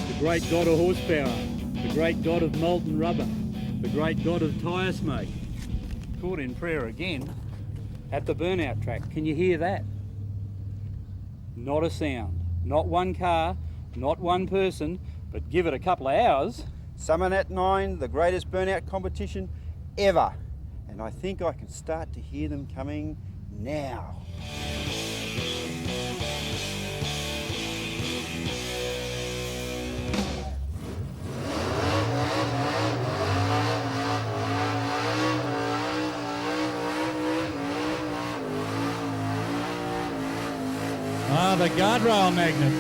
The great god of horsepower, the great god of molten rubber, the great god of tyre smoke. Caught in prayer again at the burnout track. Can you hear that? Not a sound. Not one car, not one person, but give it a couple of hours. Summernats 9, the greatest burnout competition ever. And I think I can start to hear them coming now. Ah, the guardrail magnet.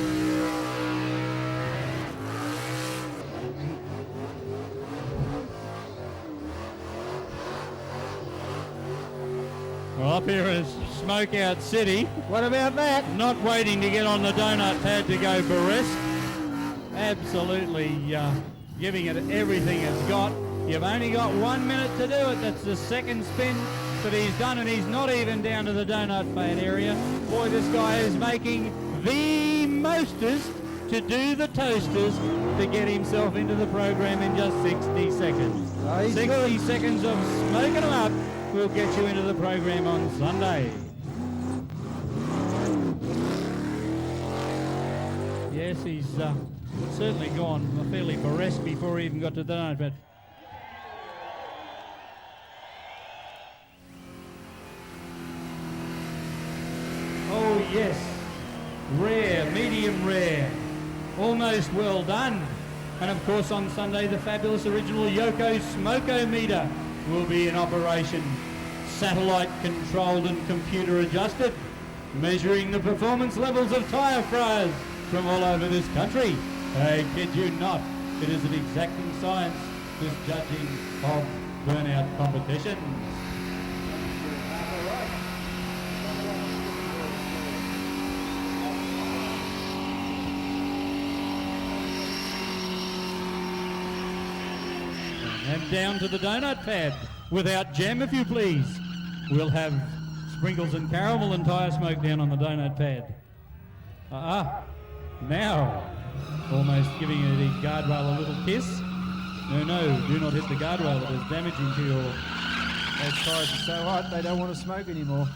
Well, up here is Smokeout City. What about that? Not waiting to get on the donut pad to go burlesque. Absolutely giving it everything it's got. You've only got 1 minute to do it. That's the second spin that he's done, and he's not even down to the donut pad area. Boy, this guy is making the mostest to do the toasters to get himself into the program in just 60 seconds. 60 seconds of smoking them up will get you into the program on Sunday. Yes, he's certainly gone fairly burlesque before he even got to the donut pad. Oh yes, rare, medium rare, almost well done. And of course on Sunday the fabulous original Yoko Smoke-O-Meter will be in operation. Satellite controlled and computer adjusted, measuring the performance levels of tyre fryers from all over this country. I kid you not, it is an exacting science, this judging of burnout competitions. And down to the donut pad, without jam if you please. We'll have sprinkles and caramel and tyre smoke down on the donut pad. Now, almost giving the guardrail a little kiss. No, do not hit the guardrail, it is damaging to your... Those tyres are so hot they don't want to smoke anymore.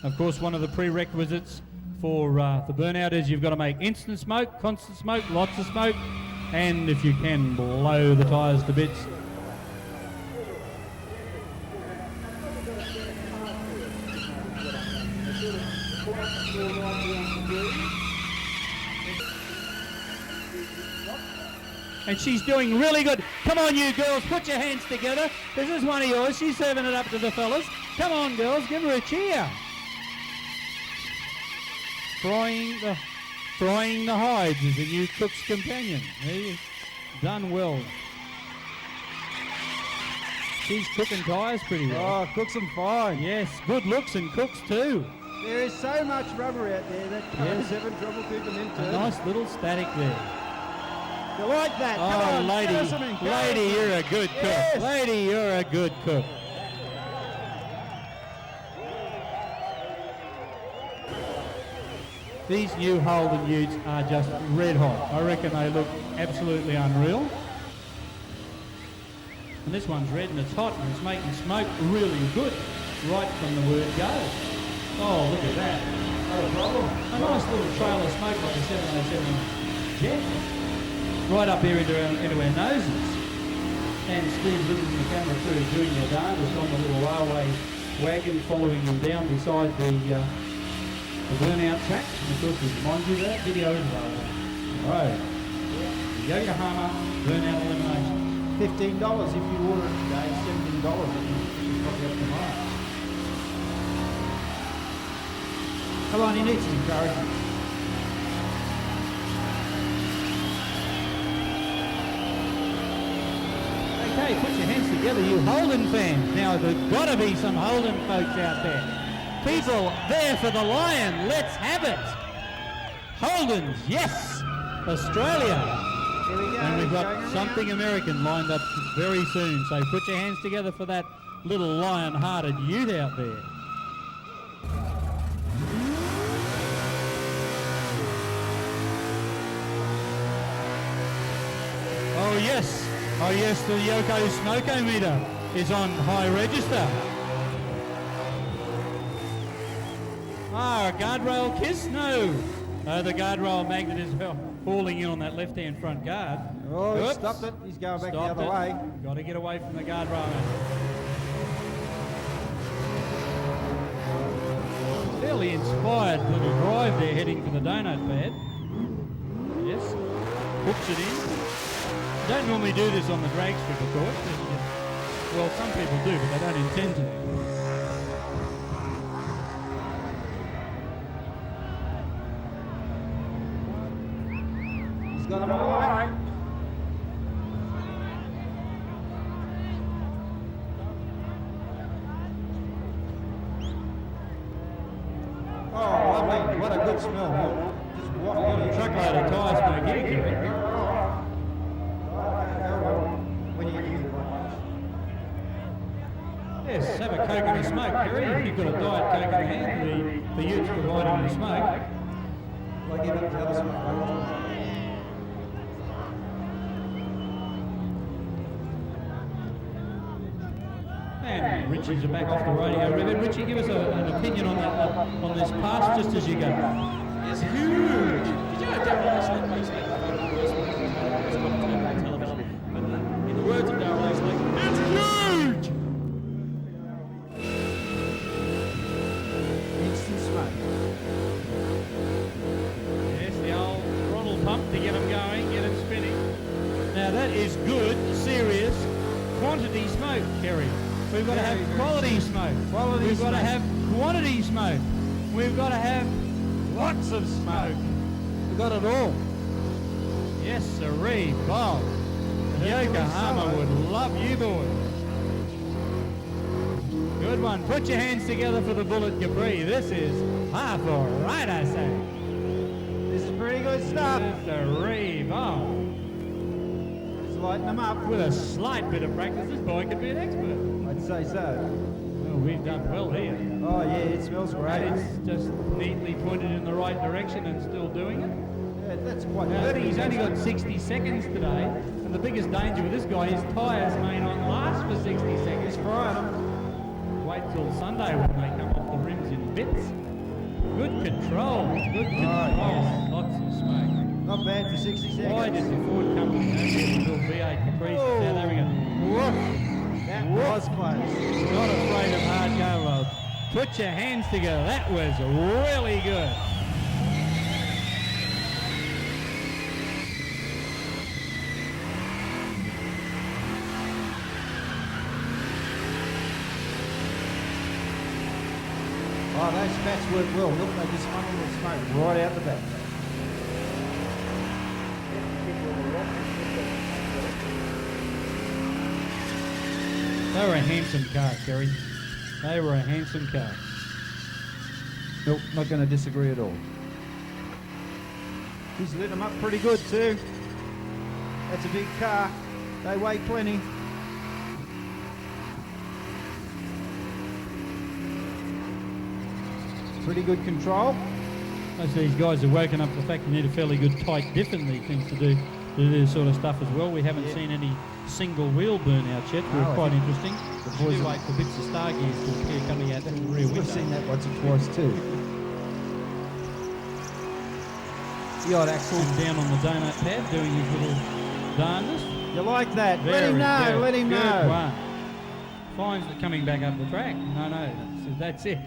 Of course, one of the prerequisites for the burnout is you've got to make instant smoke, constant smoke, lots of smoke, and if you can, blow the tyres to bits. And she's doing really good. Come on, you girls, put your hands together. This is one of yours. She's serving it up to the fellas. Come on, girls, give her a cheer. Frying the hides is the new cook's companion. Done well. She's cooking tyres pretty well. Oh, cooks them fine. Yes, good looks and cooks too. There is so much rubber out there that cars having trouble keeping them A turning. nice little static there. You like that? Come Oh, on, lady, give us some encouragement. lady, you're a good cook. Yes. Lady, you're a good cook. These new Holden utes are just red hot. I reckon they look absolutely unreal. And this one's red and it's hot and it's making smoke really good right from the word go. Oh, look at that. Not a problem. A nice little trail of smoke like a 707 jet. Right up here into our noses. And Steve's looking at the camera too, doing their darndest on the little railway wagon, following them down beside the burnout track. And of course, we remind you that video is available. Right. Yokohama Burnout Elimination. $15 if you order it today, $17 if you copy up tomorrow. Come on, you need some encouragement. Okay, put your hands together, you Holden fans. Now, there's got to be some Holden folks out there. People there for the Lion, let's have it. Holdens, yes. Australia, Here we go. And we've got Going something around. American lined up very soon. So put your hands together for that little lion-hearted youth out there. Oh yes, the Yoko smokometer is on high register. Ah, a guardrail kiss? No. The guardrail magnet is hauling in on that left-hand front guard. Oh, he Oops. stopped it. He's going back Stopped the other way. Got to get away from the guardrail magnet. Fairly inspired little drive there heading for the donut pad. Yes, hooks it in. Don't normally do this on the drag strip, of course. Well, some people do, but they don't intend to. He's got him all right. Oh, lovely. What a good smell. Just walking Got a truckload of tyre smoke here, Kerry. when you use it. Yes, have a coke in the smoke, Kerry. If you've got a diet coke in the hand, the youth's providing the smoke. Like give it to the other smoke. And Richie's back off the radio ribbon. Richie, give us an opinion on that on this pass just as you go. It's huge. Did you know Darryl Eastlake makes that one of the worst ones on television? But in the words of Darryl Eastlake, it's huge! Instant smoke. Yes, the old throttle pump to get them going, get them spinning. Now that is good, serious quantity smoke, Kerry. We've got to have quality smoke. We've got to have quantity smoke. We've got to have lots of smoke. We've got it all. Yes, sirree, Bob. Yokohama would love you, boys. Good one. Put your hands together for the Bullet Capri. This is half all right, I say. This is pretty good stuff. Yes, sirree, Bob. Just lighten them up. With a slight bit of practice, this boy could be an expert. I'd say so. Well, we've done well here. Oh yeah, it smells great. And it's just neatly pointed in the right direction and still doing it. Yeah, that's quite Now, good. he's only got 60 seconds today, and the biggest danger with this guy is tyres may not last for 60 seconds. Frying them. Wait till Sunday when they come off the rims in bits. Good control, good control. yes. Lots of smoke. Not bad for 60 seconds. Why did the Ford company not get the little V8 Caprice? Oh. Now, there we go. Woof. That was close. Not afraid of hard go road. Put your hands together. That was really good. Oh, those spats work well. Look, they just funnel the smoke right out the back. They were a handsome car, Kerry. They were a handsome car. Nope, not going to disagree at all. He's lit them up pretty good too. That's a big car. They weigh plenty. Pretty good control. Most of these guys have woken up to the fact you need a fairly good tight diff in these things to do this sort of stuff as well. We haven't seen any single wheel burnouts yet. No, We're quite I think interesting. the We boys do have- wait for bits of star gears to appear coming out the rear window. We've seen that once or twice too. The odd axle. And down on the donut pad doing his little darndest. You like that? Let Very him know. good. Let him Good know. one. Finds that coming back up the track. No, that's it.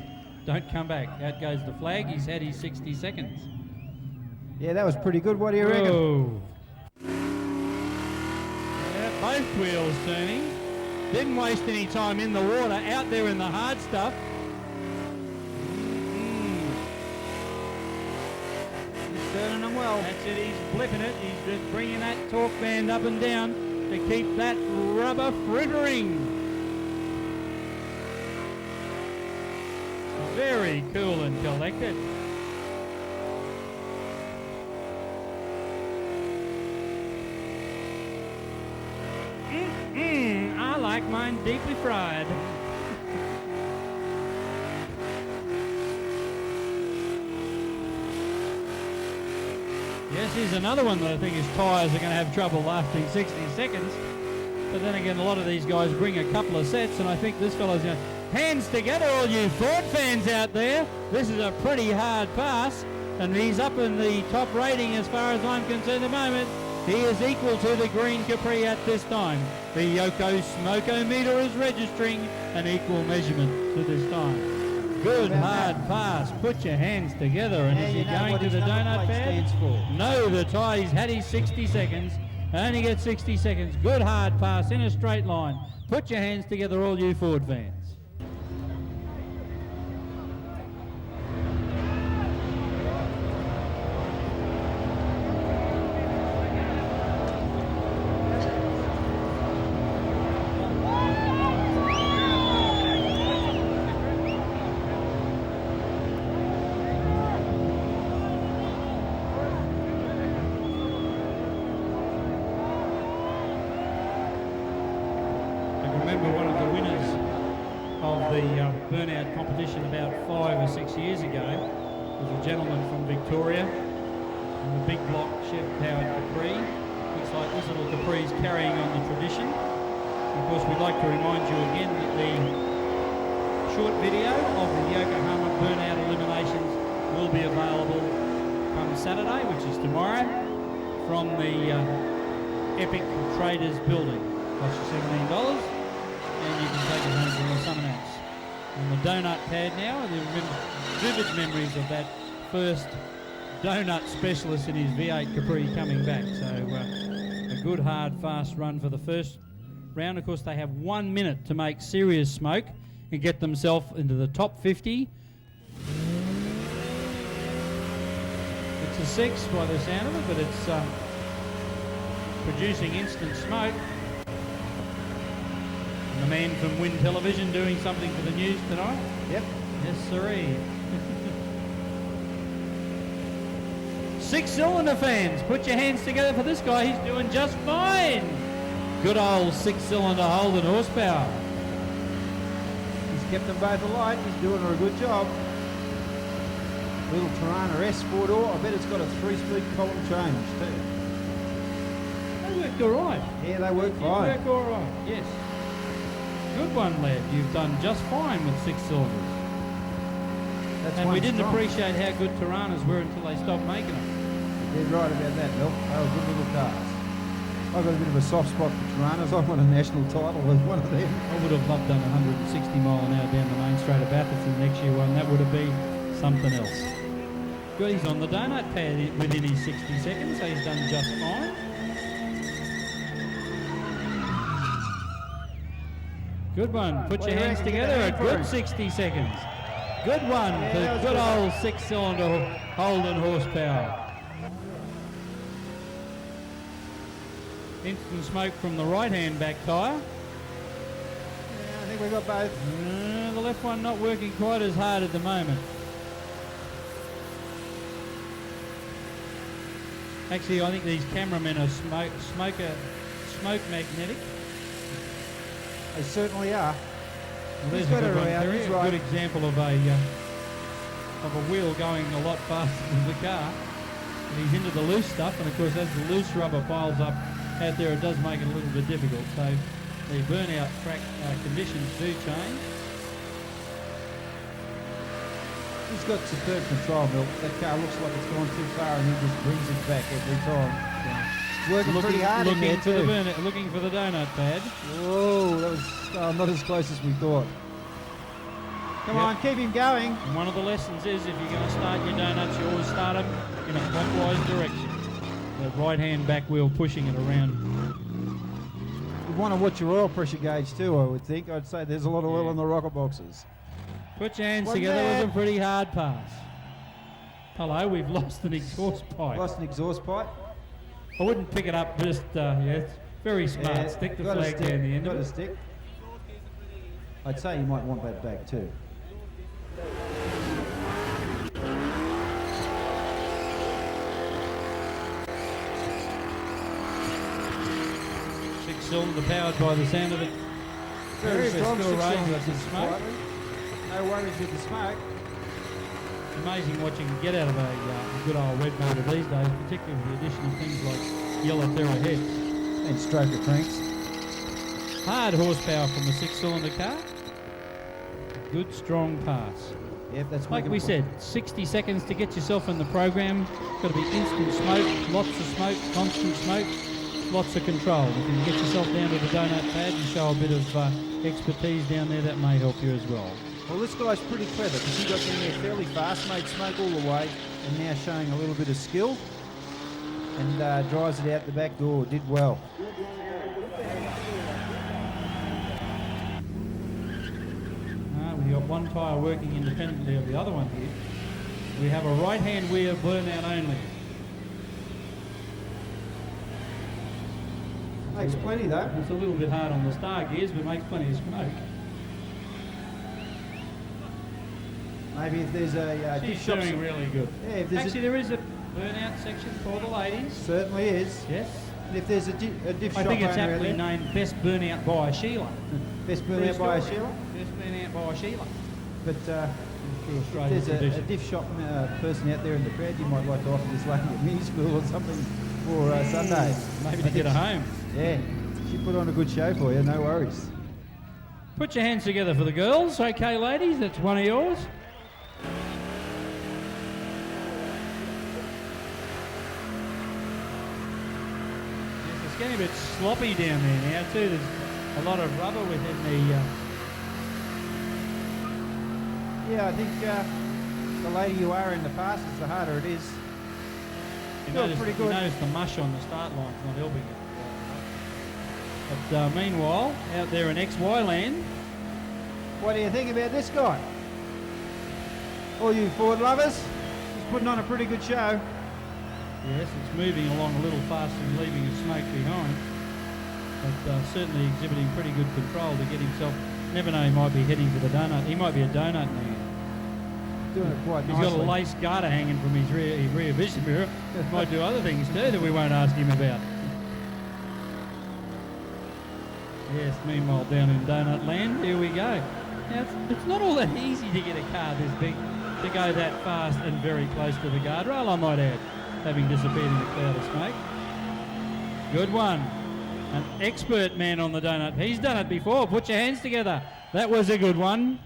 Don't come back. Out goes the flag. He's had his 60 seconds. Yeah, that was pretty good. What do you reckon? Whoa. Yeah, both wheels turning. Didn't waste any time in the water. Out there in the hard stuff. He's turning them well. That's it. He's flipping it. He's just bringing that torque band up and down to keep that rubber frittering. Very cool and collected. black mine deeply fried. Yes, here's another one that I think his tyres are going to have trouble lasting 60 seconds. But then again, a lot of these guys bring a couple of sets, and I think this fellow's going to... Hands together, all you Ford fans out there. This is a pretty hard pass, and he's up in the top rating as far as I'm concerned at the moment. He is equal to the green Capri at this time. The Yoko Smoke-O-meter is registering an equal measurement to this time. Good hard pass. Put your hands together. And is he going to the donut pad? No, the tie. He's had his 60 seconds. Only gets 60 seconds. Good hard pass in a straight line. Put your hands together, all you Ford fans. Burnout competition about 5 or 6 years ago was a gentleman from Victoria in the big block Chev-powered Capri. Looks like this little Capri is carrying on the tradition. Of course, we'd like to remind you again that the short video of the Yokohama Burnout Eliminations will be available come Saturday, which is tomorrow, from the Epic Traders building. Costs you $17, and you can take it home from the Summernats. On the donut pad now, the vivid memories of that first donut specialist in his V8 Capri coming back. So a good, hard, fast run for the first round. Of course, they have 1 minute to make serious smoke and get themselves into the top 50. It's a 6 by the sound of it, but it's producing instant smoke. The man from Win Television doing something for the news tonight? Yep. Yes, sirree. 6-cylinder fans, put your hands together for this guy. He's doing just fine. Good old 6-cylinder Holden horsepower. He's kept them both alight. He's doing a good job. Little Tirana S 4-door. I bet it's got a 3-speed column change too. They worked all right. Yeah, they work fine. They work all right, yes. Good one, lad. You've done just fine with 6 cylinders. And we didn't appreciate how good Tiranas were until they stopped making them. You're right about that, Bill. They were good little cars. I've got a bit of a soft spot for Tiranas. I won a national title with one of them. I would have loved done 160 mile an hour down the main straight of Bathurst in the next year one. That would have been something else. Good, he's on the donut pad within his 60 seconds, so he's done just fine. Good one. Put your hands together. A good 60 seconds. Good one for good old 6-cylinder Holden horsepower. Instant smoke from the right-hand back tyre. Yeah, I think we've got both. The left one not working quite as hard at the moment. Actually, I think these cameramen are smoke magnetic. They certainly are. Well, there's a good one. There is a good example of a wheel going a lot faster than the car. And he's into the loose stuff, and of course, as the loose rubber piles up out there, it does make it a little bit difficult. So the burnout track conditions do change. He's got superb control, Milt. That car looks like it's gone too far, and he just brings it back every time. Yeah. Working pretty hard in there too. Looking for the donut pad. Whoa, that was not as close as we thought. Come on, keep him going. And one of the lessons is if you're going to start your donuts, you always start them in a clockwise direction. The right-hand back wheel pushing it around. You want to watch your oil pressure gauge too, I would think. I'd say there's a lot of oil in the rocket boxes. Put your hands together with a pretty hard pass. Hello, we've lost an exhaust pipe. Lost an exhaust pipe. I wouldn't pick it up just, it's very smart. Yeah, stick the flag down the end of it. Stick. I'd say you might want that back too. Six-cylinder powered by the sound of it. Very Kerry, but strong, still 6 raising kilometres some smoke. quietly. No worries with the smoke. It's amazing what you can get out of a good old red motor these days, particularly with the addition of things like yellow terra heads. And stroker cranks. Hard horsepower from a 6-cylinder car. Good, strong pass. Yep, that's Like we said, 60 seconds to get yourself in the program. Got to be instant smoke, lots of smoke, constant smoke, lots of control. If you can get yourself down to the donut pad and show a bit of expertise down there, that may help you as well. Well, this guy's pretty clever because he got down there fairly fast, made smoke all the way, and now showing a little bit of skill. And drives it out the back door. Did well. We've got one tyre working independently of the other one here. We have a right-hand rear burnout only. Makes plenty though. It's a little bit hard on the star gears, but makes plenty of smoke. Maybe if there's a She's diff shop. doing really good. Yeah, if there's Actually, there is a burnout section for the ladies. certainly is. Yes. And if there's a diff I shop think it's owner out aptly there, named Best Burnout by Sheila. best True burnout by a story. Sheila. Best Burnout by Sheila. But if Australian there's a tradition. diff shop person out there in the crowd, you might like to offer this lady a mini school or something for Sunday. Maybe I to get think her home. Yeah, she put on a good show for you, no worries. Put your hands together for the girls. Okay, ladies, that's one of yours. Yes, it's getting a bit sloppy down there now too. There's a lot of rubber within the... Yeah, I think the later you are in the passes, the harder it is. You Feels notice, pretty you good. notice the mush on the start line's not helping it. But meanwhile, out there in XY land, What do you think about this guy? All you Ford lovers, he's putting on a pretty good show. yes, it's moving along a little faster and leaving a smoke behind. But certainly exhibiting pretty good control to get himself. Never know, he might be heading to the donut. He might be a donut man. Doing it quite He's nicely. got a lace garter hanging from his rear vision mirror. Might do other things too that we won't ask him about. Yes, meanwhile down in donut land, here we go. Now it's not all that easy to get a car this big to go that fast and very close to the guardrail, I might add, having disappeared in a cloud of smoke. Good one. An expert man on the donut. He's done it before. Put your hands together. That was a good one.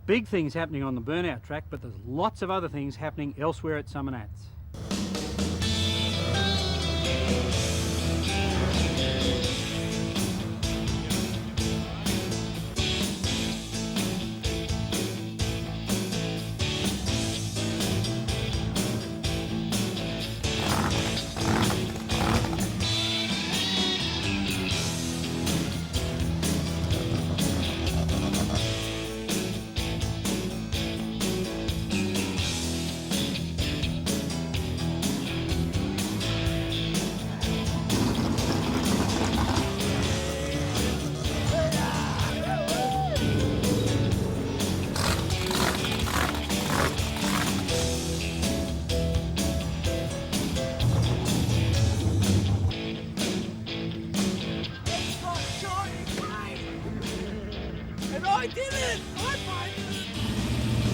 Big things happening on the burnout track, but there's lots of other things happening elsewhere at Summernats. I did it! High five!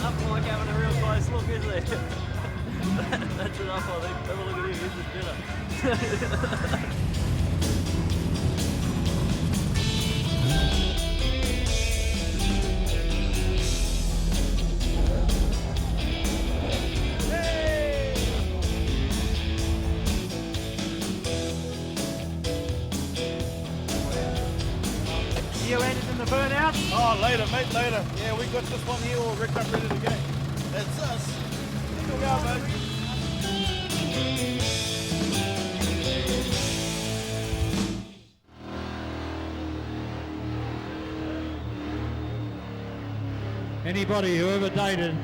Nothing like having a real close look, is there? That's enough, I think. Have a look at him, he's the dinner. Oh, later, mate, later. Yeah, we got this one here all rigged up, ready to go. That's us. Here we go, mate. Anybody who ever doubted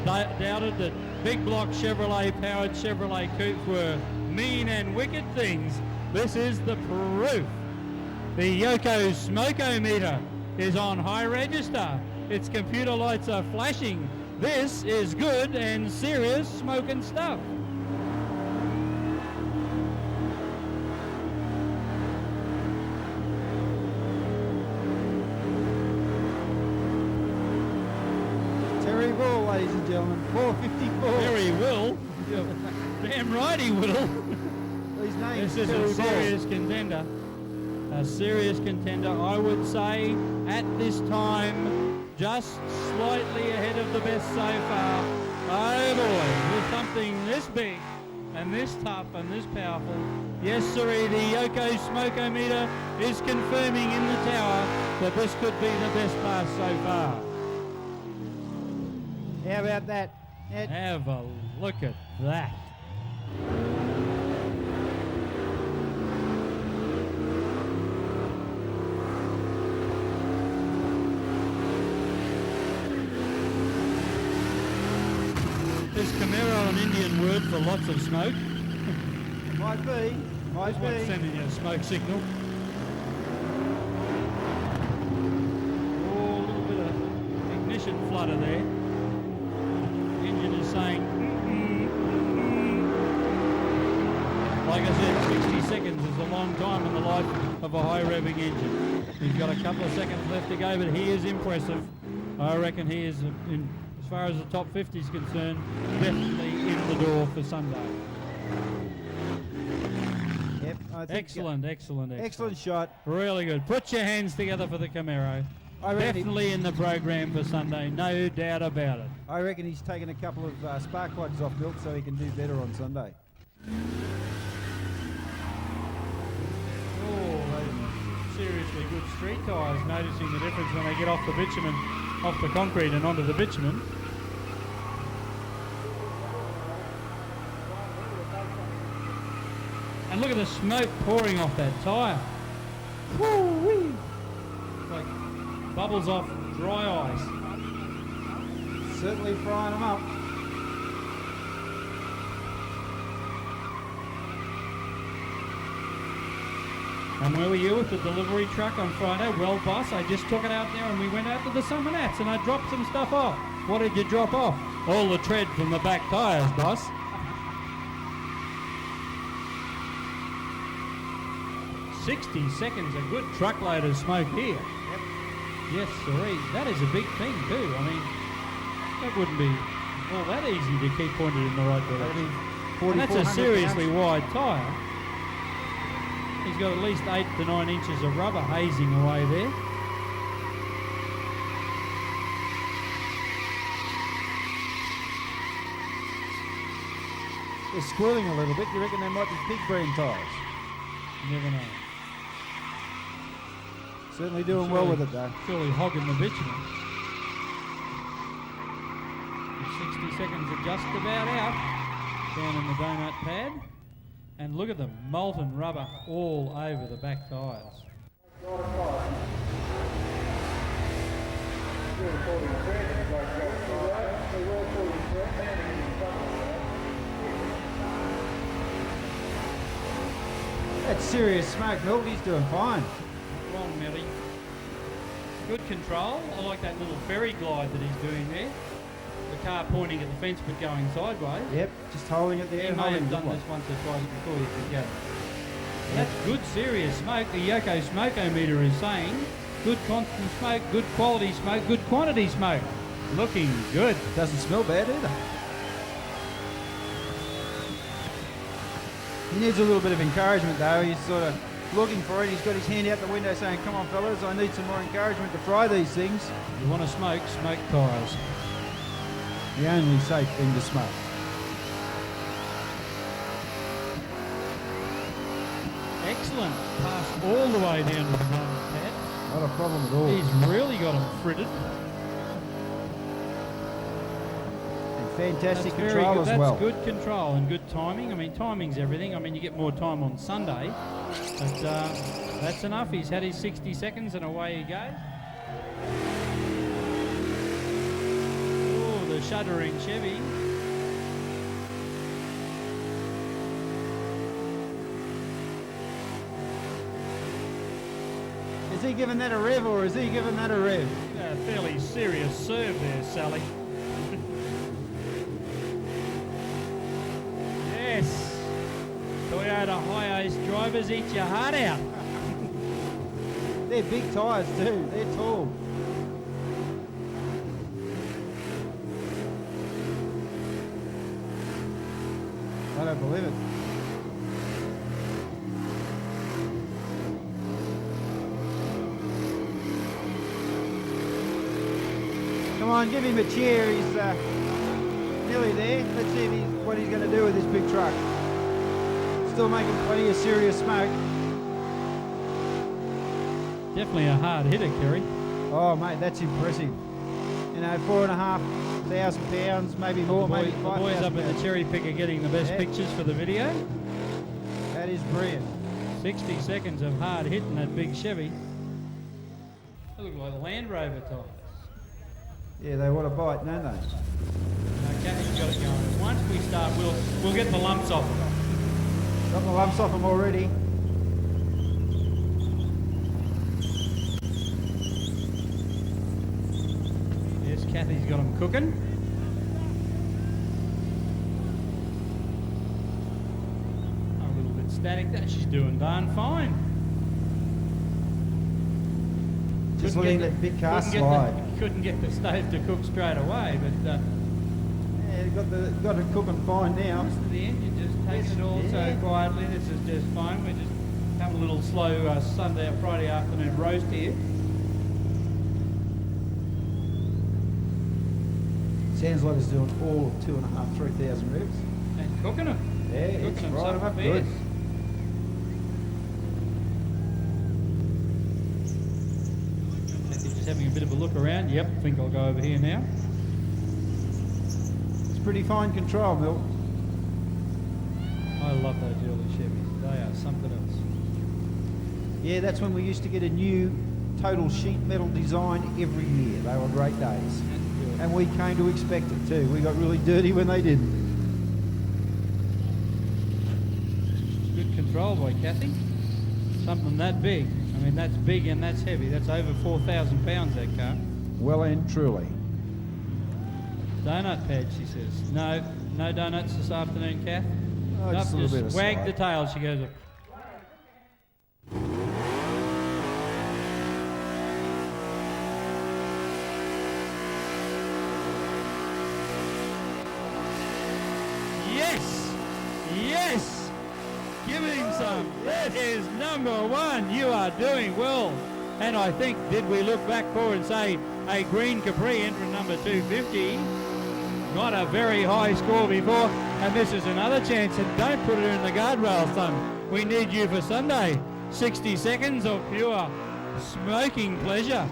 that big block Chevrolet powered Chevrolet coupes were mean and wicked things, this is the proof. The Yoko smoke-o-meter is on high register. Its computer lights are flashing. This is good and serious smoking stuff. Terry Bull, ladies and gentlemen, 454. Very will. Damn right he will. His name's This is Terry a Bull. serious contender. A serious contender, I would say, at this time, just slightly ahead of the best so far. Oh boy, with something this big and this tough and this powerful. Yes, sirree, the Yoko smoke-o-meter is confirming in the tower that this could be the best class so far. How about that? Have a look at that. Is Camaro an Indian word for lots of smoke? Might be. Might This one's be. sending you a smoke signal. Oh, a little bit of ignition flutter there. The engine is saying, Like I said, 60 seconds is a long time in the life of a high revving engine. He's got a couple of seconds left to go, but he is impressive. I reckon he is, as far as the top 50 is concerned, definitely in the door for Sunday. Yep, I think Excellent shot. Really good. Put your hands together for the Camaro. I reckon Definitely in the program for Sunday, no doubt about it. I reckon he's taken a couple of spark plugs off Milt so he can do better on Sunday. Oh, seriously good street tyres, noticing the difference when they get off the bitumen, off the concrete and onto the bitumen. And look at the smoke pouring off that tyre. Woo-wee. Like bubbles off dry ice. Certainly frying them up. And where were you with the delivery truck on Friday? Well, boss, I just took it out there and we went out to the Summernats and I dropped some stuff off. What did you drop off? All the tread from the back tyres, boss. "60 seconds, a good truckload of smoke here." Yep. Yes, sirree. That is a big thing too. I mean, that wouldn't be all that easy to keep pointed in the right direction. And that's a 4,400 seriously pounds. wide tyre. He's got at least 8 to 9 inches of rubber hazing away there. They're squirreling a little bit. You reckon they might be pig brand tyres? You never know. Certainly doing well with it though. Surely hogging the bitumen. 60 seconds are just about out down in the donut pad. And look at the molten rubber all over the back tyres. That's serious smoke, Milt. He's doing fine. Not wrong, Millie. Good control. I like that little ferry glide that he's doing there. The car pointing at the fence but going sideways. Yep, just holding it there. He and may holding have it done good this once or twice before you could go. That's good serious smoke. The Yoko smoke-o-meter is saying good constant smoke, good quality smoke, good quantity smoke. Looking good. Doesn't smell bad either. He needs a little bit of encouragement though. He's sort of looking for it. He's got his hand out the window saying, "Come on fellas, I need some more encouragement to fry these things." You want to smoke, smoke tyres. The only safe thing to smoke. Excellent. Pass all the way down to the donut pad. Not a problem at all. He's really got him frittered. And fantastic That's very control good. as That's well. good control and good timing. I mean, timing's everything. I mean, you get more time on Sunday, but that's enough. He's had his 60 seconds and away he goes. Oh, the shuddering Chevy. Is he giving that a rev or is he giving that a rev? A fairly serious serve there, Sally. Yes. Toyota Hi-Ace drivers, eat your heart out. They're big tyres too. They're tall. I don't believe it. Come on, give him a cheer. He's nearly there. Let's see what he's going to do with this big truck. Still making plenty of serious smoke. Definitely a hard hitter, Kerry. Oh, mate, that's impressive. You know, 4,500 pounds, maybe more, maybe The 5,000 boys up in the pounds. cherry picker getting the best Yeah. pictures for the video. That is brilliant. 60 seconds of hard hitting that big Chevy. They look like Land Rover tyres. Yeah, they want to bite, don't they? No, Kathy's got it going. Once we start, we'll get the lumps off. Got the lumps off them already. Yes, Kathy's got them cooking. A little bit static. That she's doing darn fine. Just Couldn't letting get that big car couldn't get slide. couldn't get the stove to cook straight away, but Yeah, got it cooking fine now. to the end, you just take it all Yeah. so quietly. This is just fine. We're just having a little slow Sunday or Friday afternoon roast here. Sounds like it's doing all of 2,500, 3,000 revs. And cooking them. Yeah, it's Cooking them right something up fierce. good. Kathy's just having a bit of a look around. Yep, I think I'll go over here now. It's pretty fine control, Milt. I love those early Chevys. They are something else. Yeah, that's when we used to get a new total sheet metal design every year. They were great days. And we came to expect it too. We got really dirty when they didn't. Good control by Kathy. Something that big. I mean, that's big and that's heavy. That's over 4,000 pounds, that car. Well and truly. Donut pad, she says. No, no donuts this afternoon, Kath. Oh, just a little bit of wag slide. the tail. She goes, yes, yes, give him some. That is number one. You are doing well. And I think, did we look back for and say a green Capri entrant number 250? Got a very high score before, and this is another chance. And don't put it in the guardrail, son. We need you for Sunday. 60 seconds of pure smoking pleasure.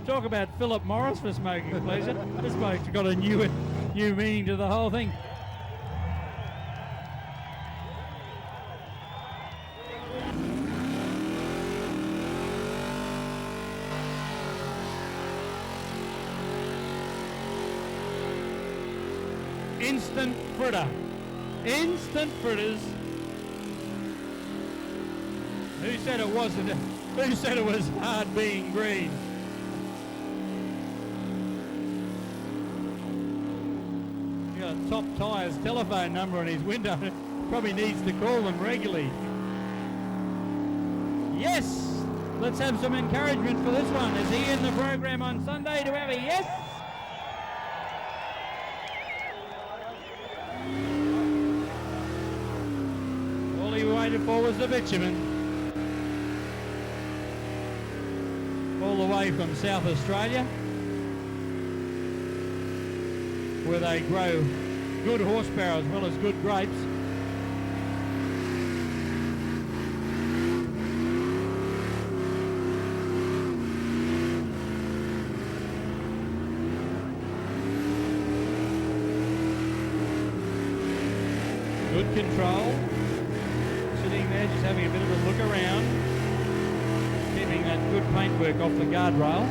Talk about Philip Morris for smoking pleasure. This bloke's got a new meaning to the whole thing. Instant fritter. Instant fritters. Who said it wasn't? Who said it was hard being green? He got a Top Tyres telephone number on his window. Probably needs to call them regularly. Yes! Let's have some encouragement for this one. Is he in the program on Sunday to have a yes? All he waited for was the bitumen. All the way from South Australia, where they grow good horsepower as well as good grapes. control. Sitting there just having a bit of a look around. Keeping that good paintwork off the guardrail.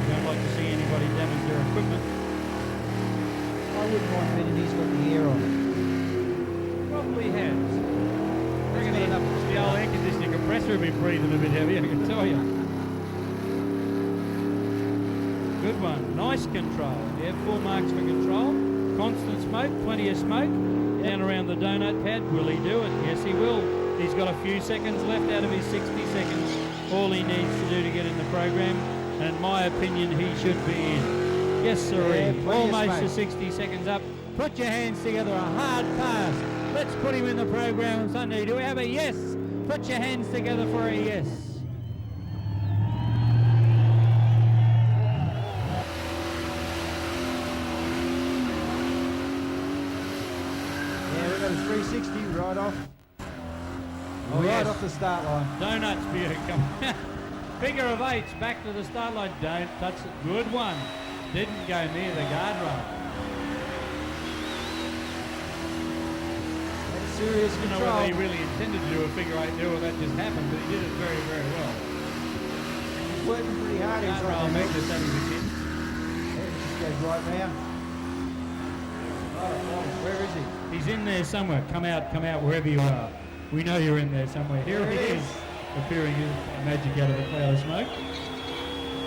Don't like to see anybody damage their equipment. I wouldn't mind betting he's got the air on it. Probably has. I reckon got enough the old air conditioning compressor will be breathing a bit heavy, I can tell you. Good one. Nice control. Yeah, 4 marks for control. Constant smoke, plenty of smoke. Down around the donut pad. Will he do it? Yes, he will. He's got a few seconds left out of his 60 seconds. All he needs to do to get in the program. And in my opinion, he should be in. Yes, sir. Yeah, Almost to 60 seconds up. Put your hands together. A hard pass. Let's put him in the program on Sunday. Do we have a yes? Put your hands together for a yes. Yeah, we've got a 360 right off. Oh, Right yes. off the start line. Donuts beer come. Figure of 8s back to the start line. Don't touch it. Good one. Didn't go near the guardrail. That's serious I don't know control. whether he really intended to do a figure 8 there or that just happened, but he did it very, very well. He's working pretty hard. He's Guardrail right makes there. us having a kid. Yeah, he just goes right round. Oh, where is he? He's in there somewhere. Come out, wherever you are. We know you're in there somewhere. Here There he it is, is. appearing in magic out of a cloud of smoke.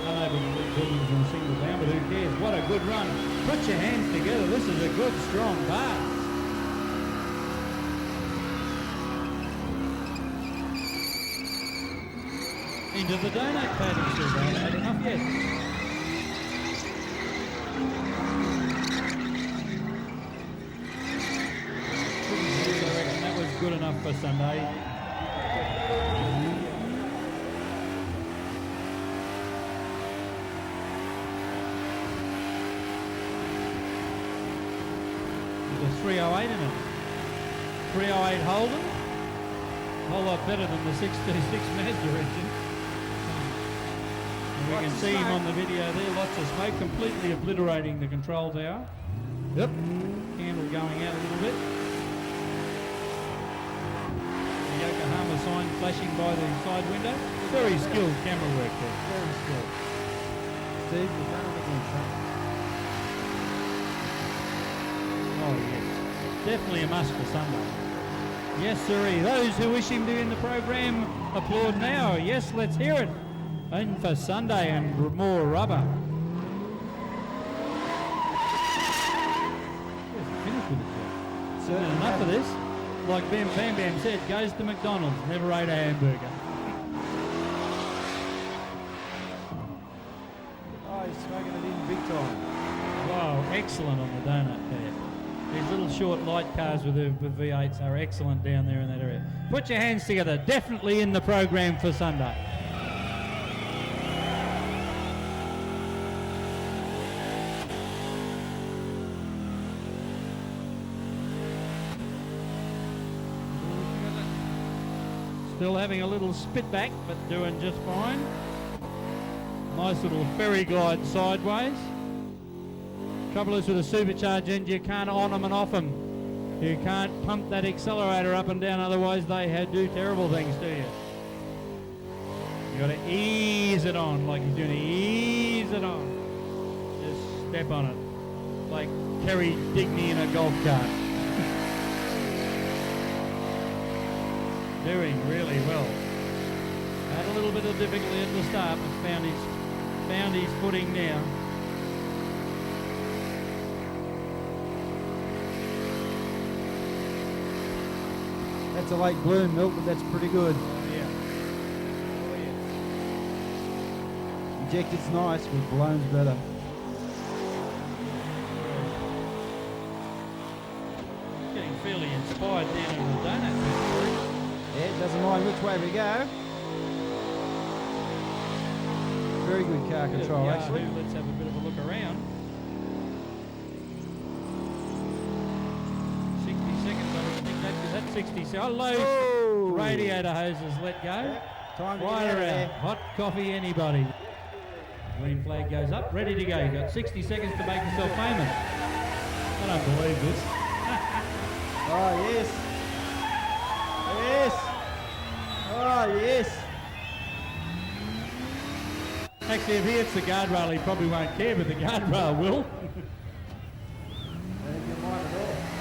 Unable to lead Williams in a single bound, but who cares? What a good run. Put your hands together. This is a good, strong pass. Into the donut pad, he says. I haven't had enough yet. I reckon that was good enough for Sunday. There's a 308 in it. 308 Holden. A whole lot better than the 626 Mazda engine. And we Lots can of see him smoke. on the video there. Lots of smoke, completely obliterating the control tower. Yep. Candle going out a little bit. The Yokohama sign flashing by the side window. Very skilled camera work there. Very skilled. Steve, you've done it again, son. Oh yes, definitely a must for Sunday. Yes, sirree. Those who wish him to be in the program, applaud now. Yes, let's hear it. And for Sunday and more rubber. Yes, finish with it, Jeff. Certainly Enough of have. this. Like Bam Bam said, goes to McDonald's, never ate a hamburger. Oh, he's smoking it in big time. Wow, excellent on the donut pad. These little short light cars with V8s are excellent down there in that area. Put your hands together. Definitely in the program for Sunday. Still having a little spit back, but doing just fine. Nice little ferry glide sideways. Trouble is with a supercharged engine, you can't on them and off them. You can't pump that accelerator up and down, otherwise they do terrible things to you. You got to ease it on, like he's doing. Ease it on. Just step on it, like Kerry Digney in a golf cart. Doing really well. Had a little bit of difficulty at the start, but found his footing now. That's a late bloom, Milton. That's pretty good. Oh yeah. Oh yeah. Injected's nice, but blown's better. Getting fairly inspired down in the donut pit. Yeah, doesn't mind which way we go. Very good car control, Yeah, actually. Let's have a bit of a look around. 60 seconds, I don't think that's 60 seconds. Hello, Oh! radiator hoses let go. Time to get Right out of around. there. Hot coffee, anybody. Green flag goes up, ready to go. You've got 60 seconds to make yourself famous. I don't believe this. Oh, yes. Yes. Oh, yes. Actually, if he hits the guardrail, he probably won't care, but the guardrail will.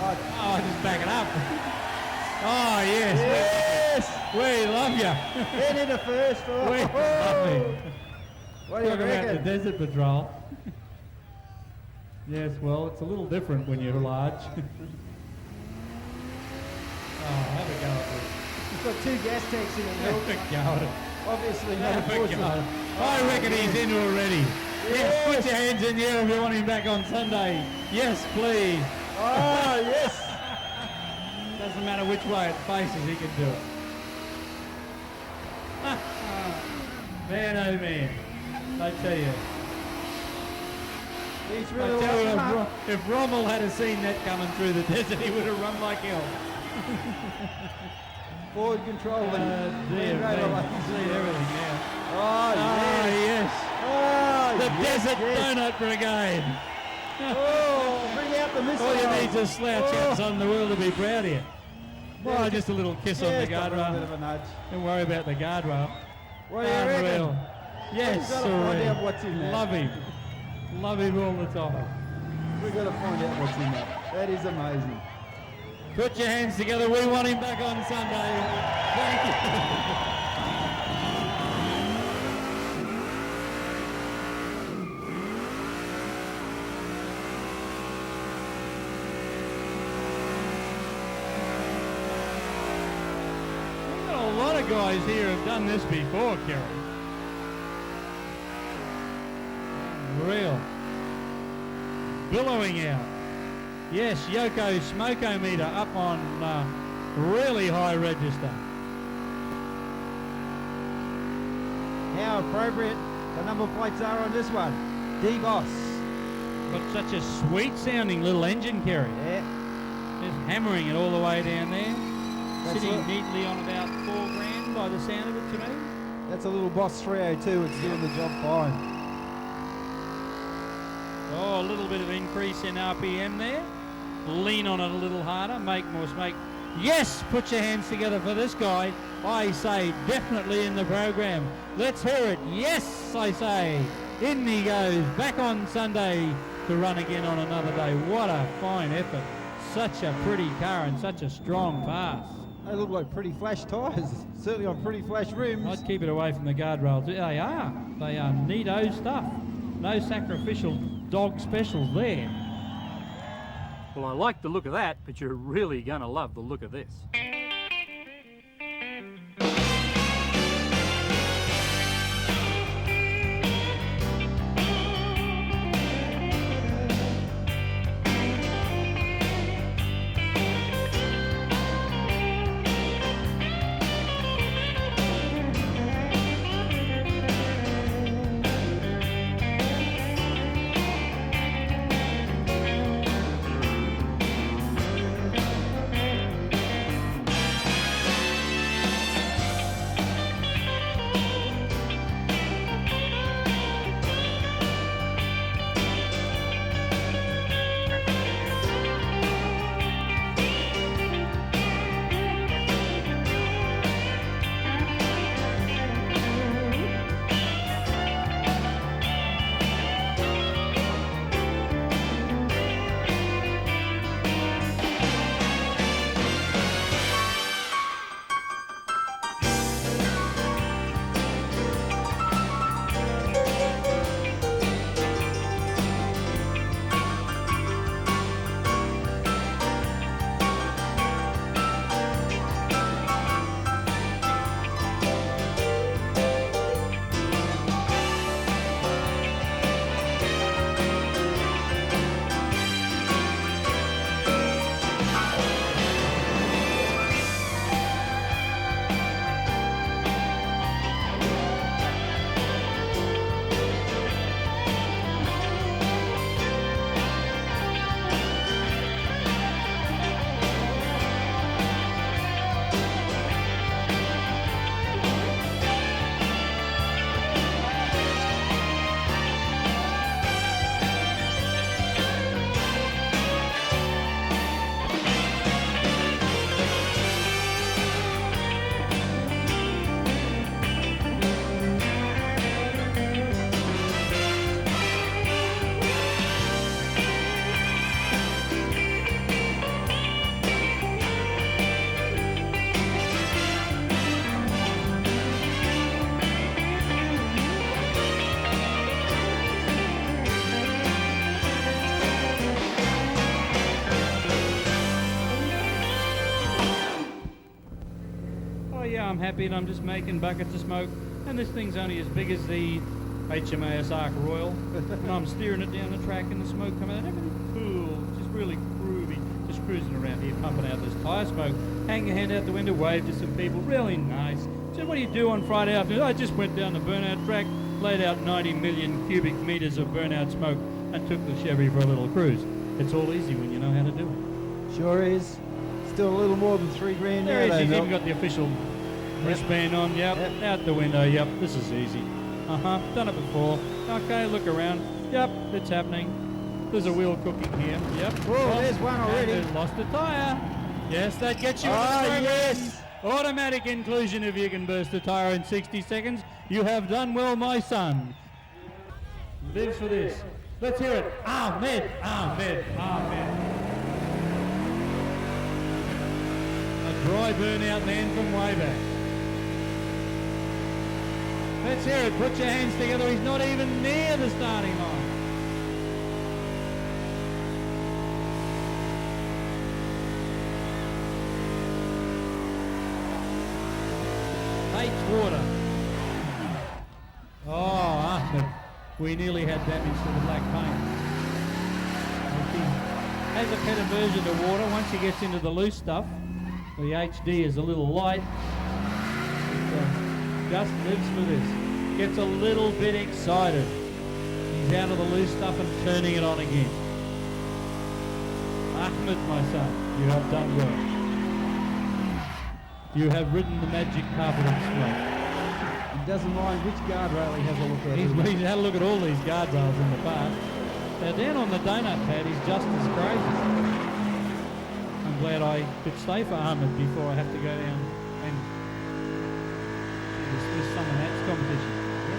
Oh, just back it up. Oh, yes. Yes. We love you. Get into first. Oh. We love you. What do you Talk about the reckon? Desert Patrol. Yes, well, it's a little different when you're large. Oh, have a go at this. He's got 2 gas tanks in it, Have Milton. a go at it. Obviously not Have a go at unfortunate. it. I reckon he's in already. Yes, put your hands in the air if you want him back on Sunday. Yes, please. Oh, yes. Doesn't matter which way it faces, he can do it. Man, oh man. I tell you. He's I really tell you, lighting up. if Rommel had seen that coming through the desert, he would have run like hell. Forward control. Dear me. See everything now. Oh, yes. yes. Oh, The yes, Desert yes. Donut Brigade. Oh, bring out the missile. All you need to slouch outside in the world to be proud of you. Well, just a little kiss on the Just a little bit guardrail. of a nudge. Don't worry about the guardrail. What do you reckon? Unreal. Yes, We've got to find sir. out what's in there. Love him. Love him all the time. We've got to find out what's in there. That is amazing. Put your hands together. We want him back on Sunday. Thank you. We've got a lot of guys here who've done this before, Kerry. Unreal. Billowing out. Yes, Yoko Smokometer up on really high register. How appropriate the number plates are on this one. D-Boss. Got such a sweet sounding little engine, Kerry. Yeah. Just hammering it all the way down there. That's Sitting it. neatly on about $4,000 by the sound of it to me. That's a little Boss 302. It's doing the job fine. Oh, a little bit of increase in RPM there. Lean on it a little harder, make more smoke. Yes, put your hands together for this guy. I say definitely in the program. Let's hear it. Yes, I say. In he goes, back on Sunday to run again on another day. What a fine effort. Such a pretty car and such a strong pass. They look like pretty flash tyres. Certainly on pretty flash rims. I'd keep it away from the guardrails. They are. They are neato stuff. No sacrificial dog specials there. Well, I like the look of that, but you're really going to love the look of this. yeah, I'm happy and I'm just making buckets of smoke. And this thing's only as big as the HMAS Ark Royal. And I'm steering it down the track and the smoke coming out. Everything's cool, just really groovy. Just cruising around here, pumping out this tyre smoke. Hang your hand out the window, wave to some people, really nice. So what do you do on Friday afternoon? I just went down the burnout track, laid out 90 million cubic metres of burnout smoke and took the Chevy for a little cruise. It's all easy when you know how to do it. Sure is. Still a little more than $3 grand There now, he is, he's though, even got the official wristband on, yep. Out the window, yep, this is easy. Done it before. Okay, look around. Yep, it's happening. There's a wheel cooking here, yep. Oh, there's one already. And lost a tyre. Yes, that gets you in the Oh, program. yes. Automatic inclusion if you can burst a tyre in 60 seconds. You have done well, my son. Lives for this. Let's hear it. Ahmed, Ahmed, Ahmed. A dry burnout man from way back. Let's hear it. Put your hands together. He's not even near the starting line. Hates water. Oh, Ahmed. We nearly had damage to the black paint. He has a pet aversion to water. Once he gets into the loose stuff, the HD is a little light. Just lives for this. Gets a little bit excited. He's out of the loose stuff and turning it on again. Ahmed, my son, you have done well. You have ridden the magic carpet of smoke. He doesn't mind which guardrail he has a look at. He's had a look at all these guardrails in the past. Now down on the donut pad, he's just as crazy. I'm glad I could stay for Ahmed before I have to go down and do this Summernats competition.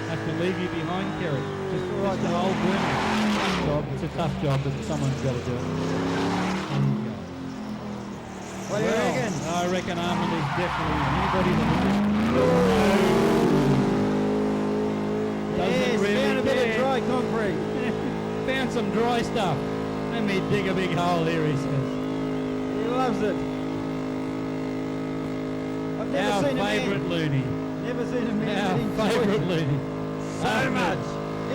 I have to leave you behind, Kerry. Just for like an old burnout. Tough job. It's a tough job, but someone's got to do it. There you go. What do you reckon? I reckon Ahmed is definitely anybody that Yes, really found a bit of care. dry concrete. Found some dry stuff. Let me dig a big hole here, he says. He loves it. I've never Our seen a favourite man. loony. Never seen a man Our that favourite enjoys it loony. so much.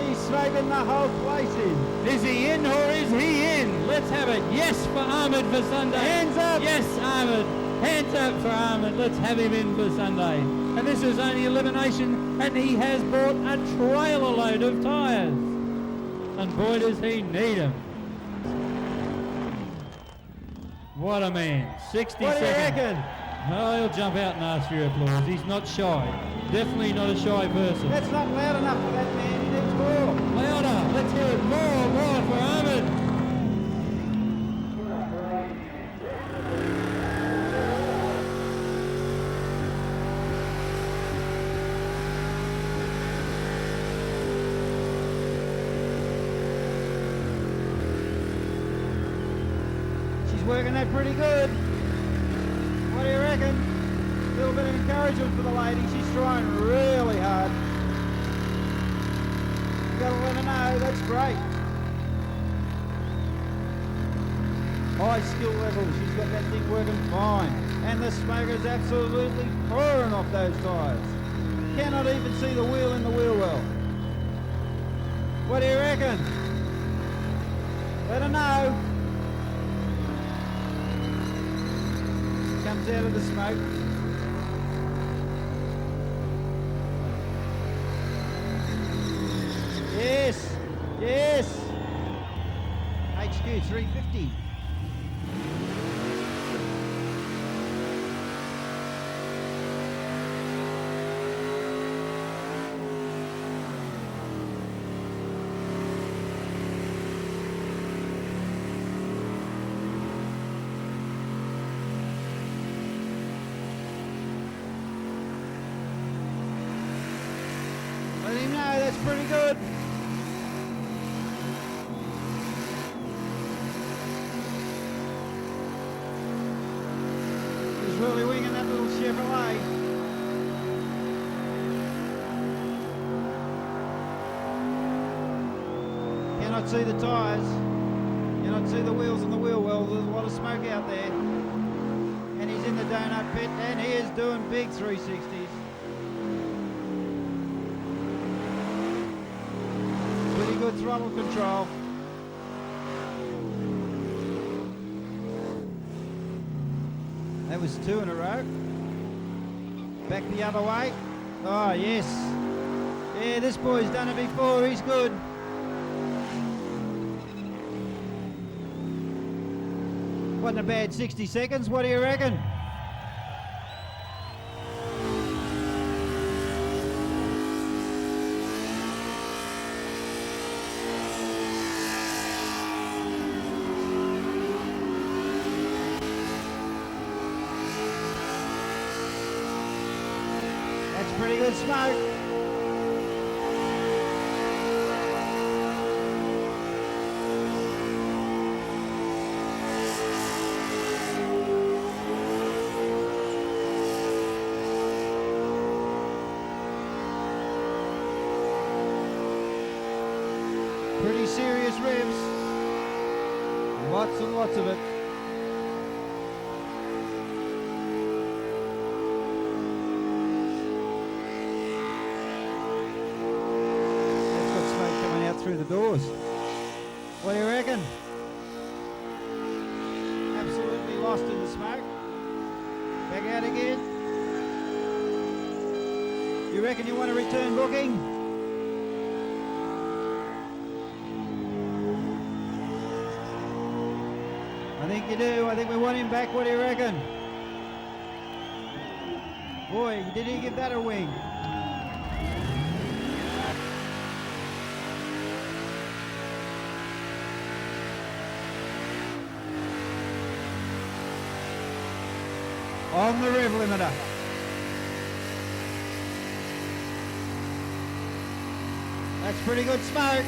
He's smoking the whole place in. Is he in or is he in? Let's have it. Yes for Ahmed for Sunday. Hands up. Yes, Ahmed. Hands up for Ahmed. Let's have him in for Sunday. And this is only elimination, and he has bought a trailer load of tyres. And boy, does he need them. What a man. 60 What do you seconds. reckon? Oh, he'll jump out and ask for your applause. He's not shy. Definitely not a shy person. That's not loud enough for that man. He needs more. Louder. Let's hear it more for Ahmed. She's working that pretty good. What do you reckon? A little bit of encouragement for the lady. She's trying really hard. You gotta let her know. That's great. High skill level. She's got that thing working fine. And the smoke is absolutely pouring off those tyres. Cannot even see the wheel in the wheel well. What do you reckon? Let her know. Comes out of the smoke. Yes, yes. HQ 350. Let him know that's pretty good. He's really winging that little Chevrolet. Cannot see the tyres. Cannot see the wheels and the wheel well. There's a lot of smoke out there. And he's in the donut pit. pit, and he is doing big 360s. Pretty good throttle control. That was 2 in a row. Back the other way. Oh, yes. Yeah, this boy's done it before. He's good. Wasn't a bad 60 seconds. What do you reckon? That's pretty good smoke. Pretty serious revs. Lots and lots of it. That's got smoke coming out through the doors. What do you reckon? Absolutely lost in the smoke. Back out again. You reckon you want a return booking? I think you do. I think we want him back. What do you reckon? Boy, did he give that a wing? On the rev limiter. That's pretty good smoke.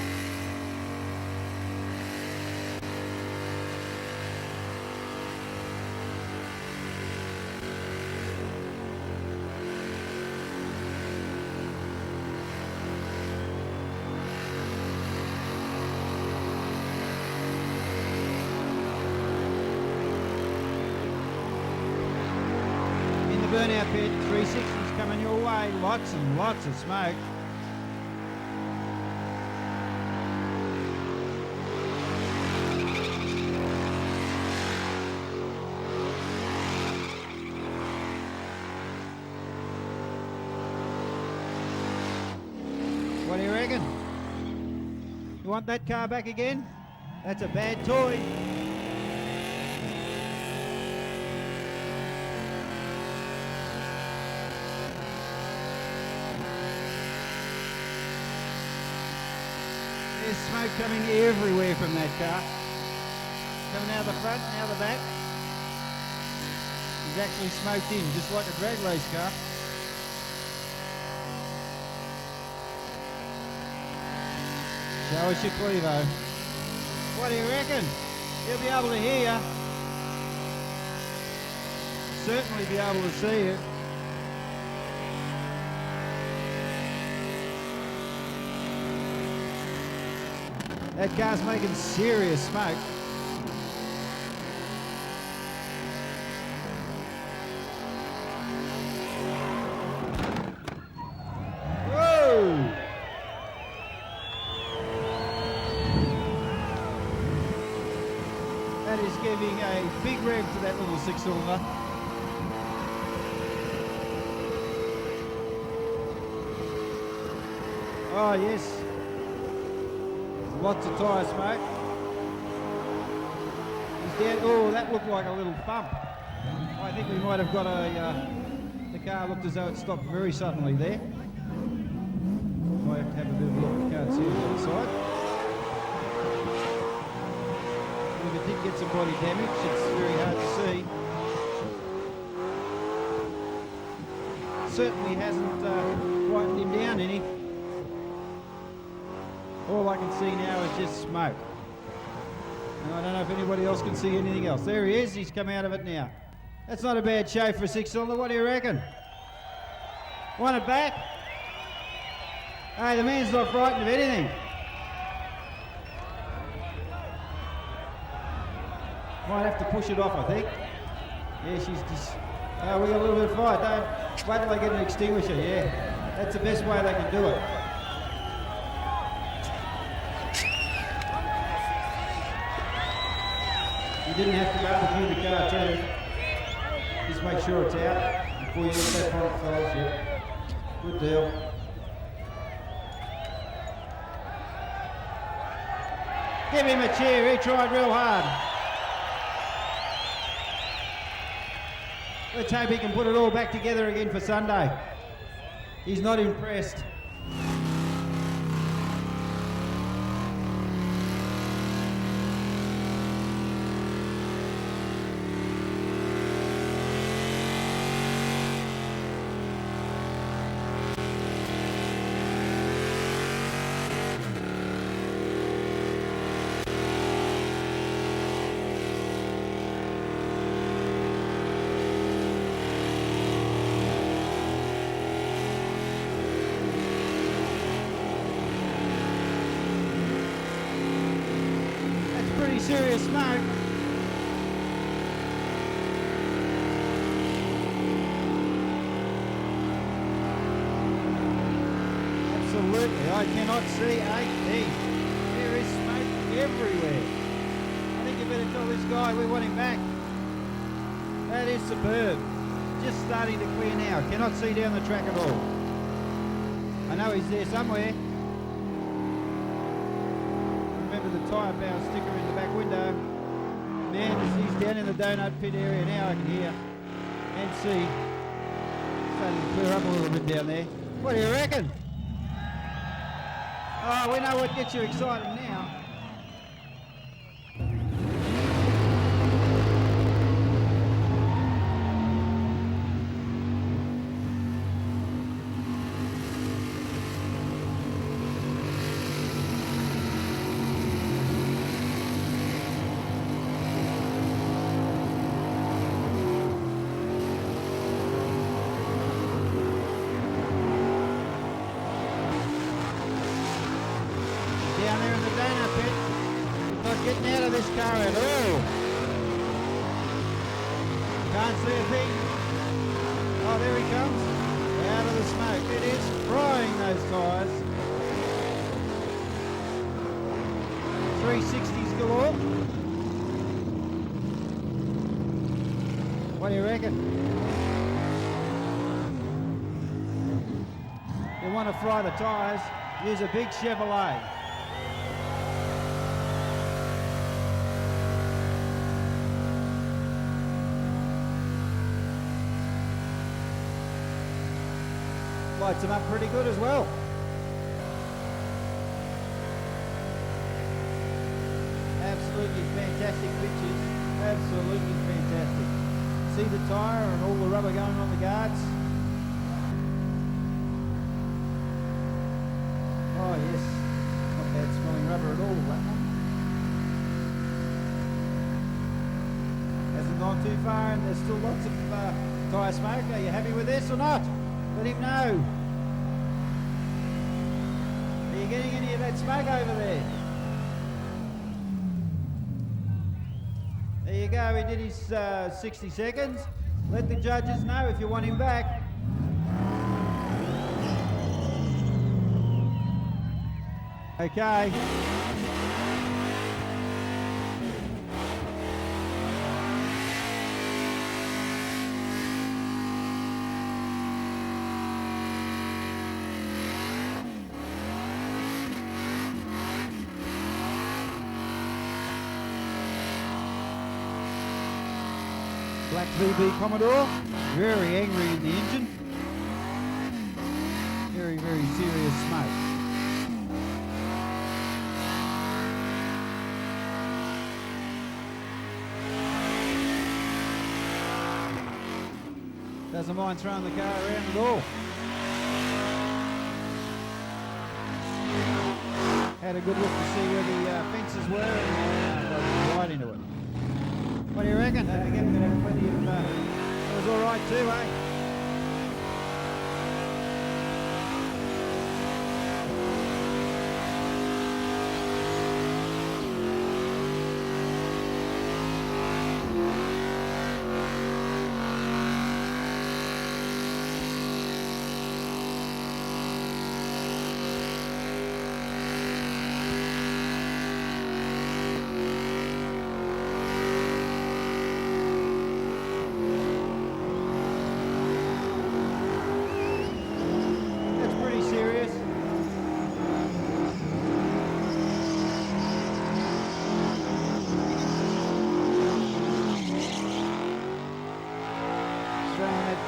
Burnout pit, 360s coming your way, lots and lots of smoke. What do you reckon? You want that car back again? That's a bad toy. There's smoke coming everywhere from that car. Coming out the front, now the back. He's actually smoked in, just like a drag race car. Show us your Clevo. What do you reckon? He'll be able to hear you. Certainly be able to see you. That car's making serious smoke. Whoa! That is giving a big rev to that little 6-cylinder. Oh yes. Lots of tyre smoke. He's down. Oh, that looked like a little thump. I think we might have got the car looked as though it stopped very suddenly there. Might have to have a bit of a look. Can't see it on the side. If it did get some body damage, it's very hard to see. Certainly hasn't quietened him down any. All I can see now is just smoke. And I don't know if anybody else can see anything else. There he is, he's come out of it now. That's not a bad show for a 6-cylinder, what do you reckon? Want it back? Hey, the man's not frightened of anything. Might have to push it off, I think. Yeah, she's just... Oh, we got a little bit of fire. Don't wait till they get an extinguisher, yeah. That's the best way they can do it. You didn't have to barbecue the car too. Just make sure it's out before you get that front fellas, yeah. Good deal. Give him a cheer, he tried real hard. Let's hope he can put it all back together again for Sunday. He's not impressed. Serious smoke. Absolutely, I cannot see 8D. There is smoke everywhere. I think you better tell this guy we want him back. That is superb. Just starting to clear now. Cannot see down the track at all. I know he's there somewhere. The tyre power sticker in the back window. Man, he's down in the donut pit area now, I can hear and see. Starting to clear up a little bit down there. What do you reckon? Oh, we know what gets you excited now. Getting out of this car at all. Can't see a thing. Oh, there he comes. Out of the smoke. It is frying those tyres. 360s galore. What do you reckon? You want to fry the tyres, use a big Chevrolet. Lights them up pretty good as well. Absolutely fantastic pictures. Absolutely fantastic. See the tyre and all the rubber going on the guards. Oh yes, not bad smelling rubber at all, that one. Hasn't gone too far and there's still lots of tyre smoke. Are you happy with this or not? Let him know. Are you getting any of that smoke over there? There you go, he did his 60 seconds. Let the judges know if you want him back. Okay. Black VB Commodore, very angry in the engine. Very, very serious smoke. Doesn't mind throwing the car around at all. Had a good look to see where the fences were and right into it. What do you reckon? Again, we're going to have plenty of... that was all right too, eh?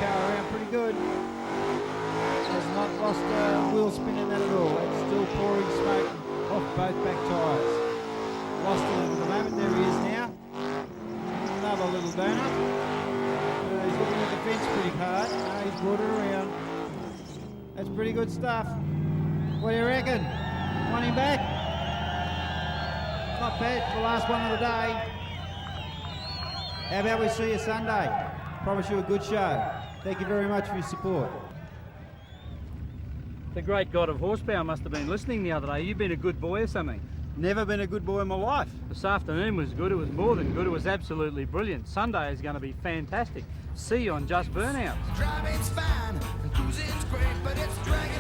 car around pretty good. Has not lost wheel spin in that at all. It's still pouring smoke off both back tyres. Lost him at the moment. There he is now. Another little donut. He's looking at the fence pretty hard. He's brought it around. That's pretty good stuff. What do you reckon? Want him back? Not bad for the last one of the day. How about we see you Sunday? Promise you a good show. Thank you very much for your support. The great god of horsepower must have been listening the other day. You've been a good boy or something. Never been a good boy in my life. This afternoon was good. It was more than good. It was absolutely brilliant. Sunday is going to be fantastic. See you on Just Burnouts. Driving's fine, cruising's great, but it's dragging